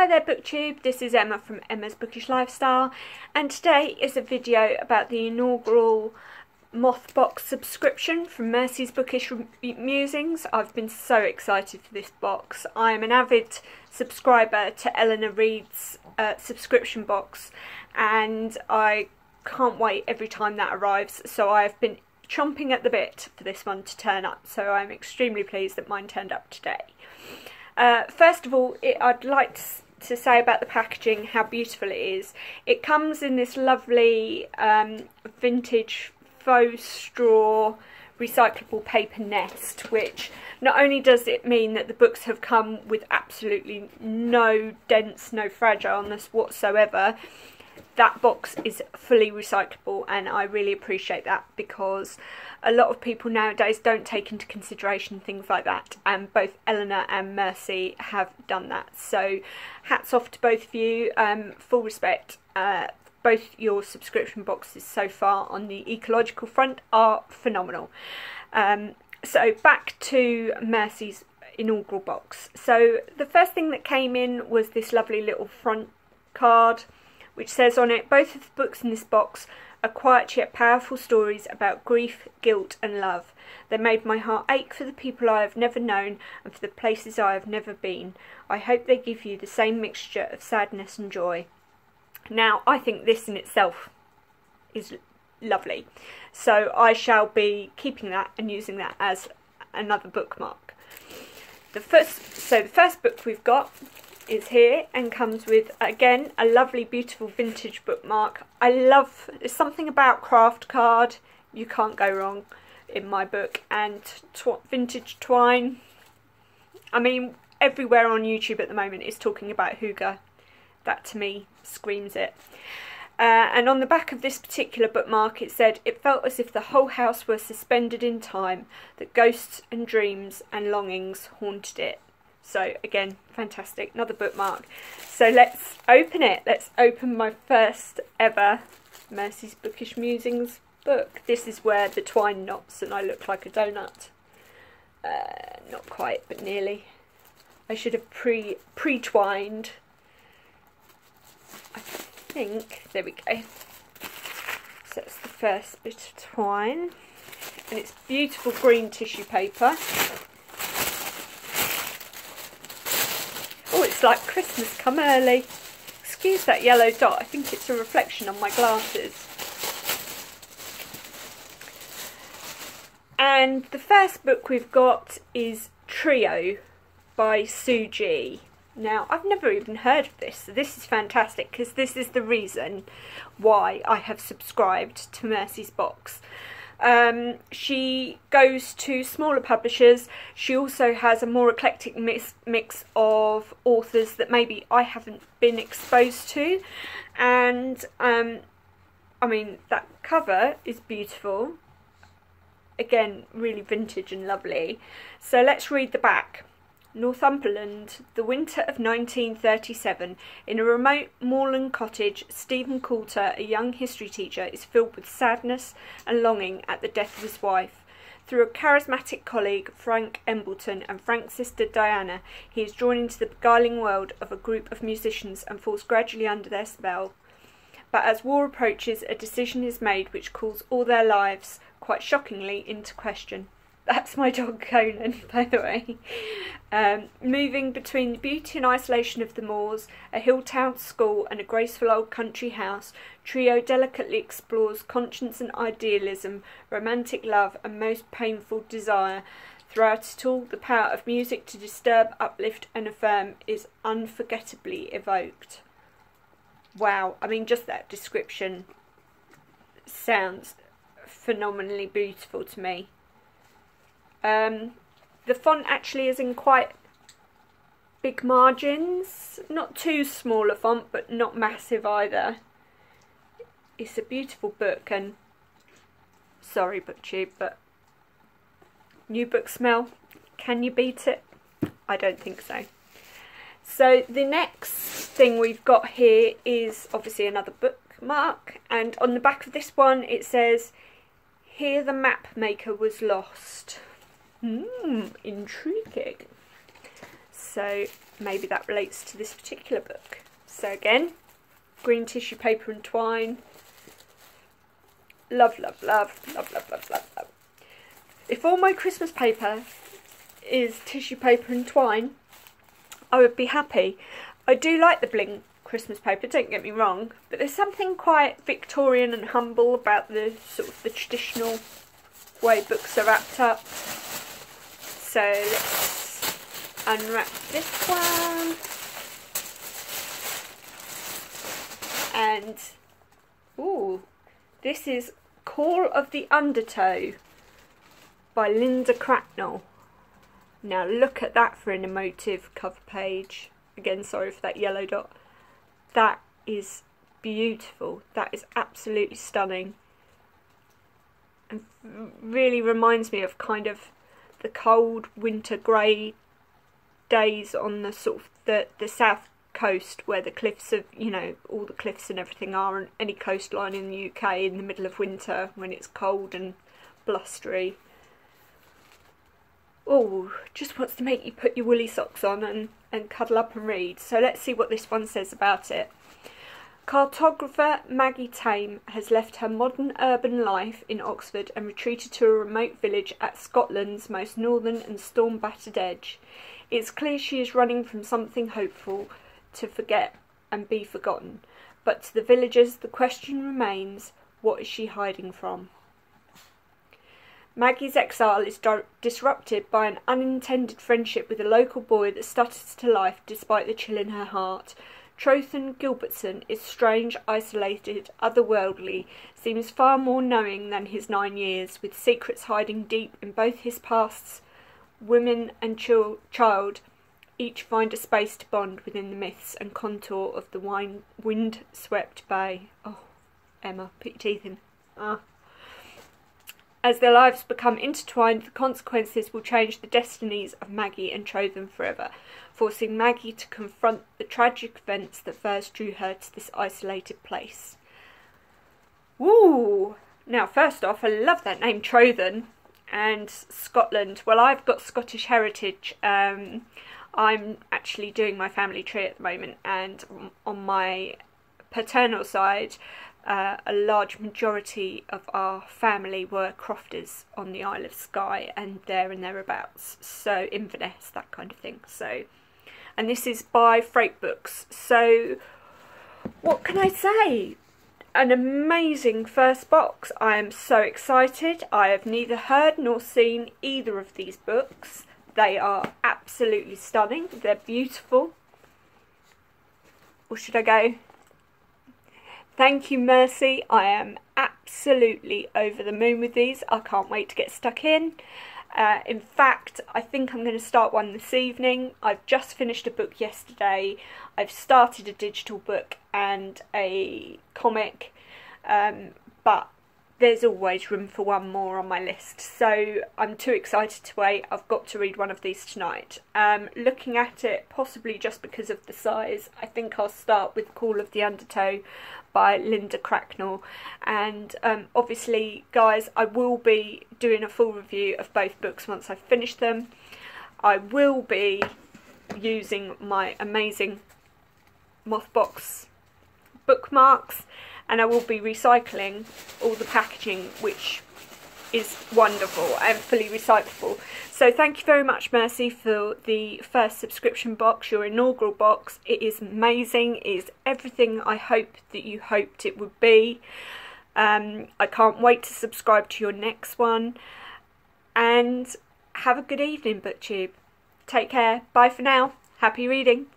Hi there BookTube, this is Emma from Emma's Bookish Lifestyle, and today is a video about the inaugural Moth box subscription from Mercy's Bookish Musings. I've been so excited for this box. I am an avid subscriber to Eleanor Reed's subscription box, and I can't wait every time that arrives, so I've been chomping at the bit for this one to turn up, so I'm extremely pleased that mine turned up today. First of all, I'd like to say about the packaging how beautiful it is. It comes in this lovely vintage faux straw recyclable paper nest, which not only does it mean that the books have come with absolutely no dents, no fragileness whatsoever. That box is fully recyclable, and I really appreciate that, because a lot of people nowadays don't take into consideration things like that, and both Eleanor and Mercy have done that. So hats off to both of you, full respect. Both your subscription boxes so far on the ecological front are phenomenal. So back to Mercy's inaugural box. So the first thing that came in was this lovely little front card, which says on it, both of the books in this box are quiet yet powerful stories about grief, guilt and love. They made my heart ache for the people I have never known and for the places I have never been. I hope they give you the same mixture of sadness and joy. Now, I think this in itself is lovely, so I shall be keeping that and using that as another bookmark. The first book we've got is here and comes with, again, a lovely beautiful vintage bookmark. There's something about craft card, you can't go wrong in my book, and vintage twine. I mean, everywhere on YouTube at the moment is talking about hygge. That to me screams it. And on the back of this particular bookmark it said, it felt as if the whole house were suspended in time, that ghosts and dreams and longings haunted it. So again, fantastic, another bookmark. So let's open it. Let's open my first ever Mercy's Bookish Musings book. This is where the twine knots and I look like a donut. Not quite, but nearly. I should have pre-twined. I think, there we go. So that's the first bit of twine. And it's beautiful green tissue paper. Oh, it's like Christmas come early. Excuse that yellow dot, I think it's a reflection on my glasses. And the first book we've got is Trio by Sue G. Now, I've never even heard of this, so this is fantastic, because this is the reason why I have subscribed to Mercy's box. She goes to smaller publishers. She also has a more eclectic mix of authors that maybe I haven't been exposed to. And, I mean, that cover is beautiful. Again, really vintage and lovely. So let's read the back. Northumberland, the winter of 1937. In a remote moorland cottage, Stephen Coulter, a young history teacher, is filled with sadness and longing at the death of his wife. Through a charismatic colleague, Frank Embleton, and Frank's sister Diana, he is drawn into the beguiling world of a group of musicians and falls gradually under their spell. But as war approaches, a decision is made which calls all their lives, quite shockingly, into question. That's my dog Conan, by the way. Moving between the beauty and isolation of the moors, a hill-town school and a graceful old country house, Trio delicately explores conscience and idealism, romantic love and most painful desire. Throughout it all, the power of music to disturb, uplift and affirm is unforgettably evoked. Wow, I mean, just that description sounds phenomenally beautiful to me. The font actually is in quite big margins, not too small a font, but not massive either. It's a beautiful book, and sorry BookTube, but new book smell, can you beat it? I don't think so. So the next thing we've got here is obviously another bookmark, and on the back of this one it says, "Here the map maker was lost." Intriguing. so maybe that relates to this particular book. So again, green tissue paper and twine. Love, love, love, love, love, love, love, love. If all my Christmas paper is tissue paper and twine, I would be happy. I do like the bling Christmas paper, don't get me wrong, but there's something quite Victorian and humble about the sort of the traditional way books are wrapped up. So let's unwrap this one. And, ooh, this is Call of the Undertow by Linda Cracknell. Now look at that for an emotive cover page. Again, sorry for that yellow dot. That is beautiful. That is absolutely stunning. And really reminds me of kind of the cold winter grey days on the sort of the south coast, where the cliffs of, you know, all the cliffs and everything are, and any coastline in the UK in the middle of winter when it's cold and blustery. Oh, just wants to make you put your woolly socks on and cuddle up and read. So let's see what this one says about it. Cartographer Maggie Tame has left her modern urban life in Oxford and retreated to a remote village at Scotland's most northern and storm-battered edge. It's clear she is running from something hopeful to forget and be forgotten. But to the villagers, the question remains, what is she hiding from? Maggie's exile is disrupted by an unintended friendship with a local boy that stutters to life despite the chill in her heart. Trothan Gilbertson is strange, isolated, otherworldly, seems far more knowing than his 9 years, with secrets hiding deep in both his pasts. Women and child each find a space to bond within the myths and contour of the wind-swept bay. Oh, Emma, put your teeth in. As their lives become intertwined, the consequences will change the destinies of Maggie and Trothan forever, forcing Maggie to confront the tragic events that first drew her to this isolated place. Woo! Now, first off, I love that name, Trothan, and Scotland. Well, I've got Scottish heritage. I'm actually doing my family tree at the moment, and on my paternal side, a large majority of our family were crofters on the Isle of Skye and there and thereabouts, so Inverness, that kind of thing. So, and this is by Freight Books, so what can I say? An amazing first box. I am so excited. I have neither heard nor seen either of these books. They are absolutely stunning. They're beautiful. Or should I go? Thank you, Mercy. I am absolutely over the moon with these. I can't wait to get stuck in. In fact, I think I'm going to start one this evening. I've just finished a book yesterday. I've started a digital book and a comic, but there's always room for one more on my list, so I'm too excited to wait. I've got to read one of these tonight. Looking at it, possibly just because of the size, I think I'll start with Call of the Undertow by Linda Cracknell, and obviously, guys, I will be doing a full review of both books once I've finished them. I will be using my amazing Moth box bookmarks, and I will be recycling all the packaging, which is wonderful and fully recyclable. So thank you very much, Mercy, for the first subscription box, your inaugural box. It is amazing. It is everything I hope that you hoped it would be. I can't wait to subscribe to your next one. And have a good evening, BookTube. Take care. Bye for now. Happy reading.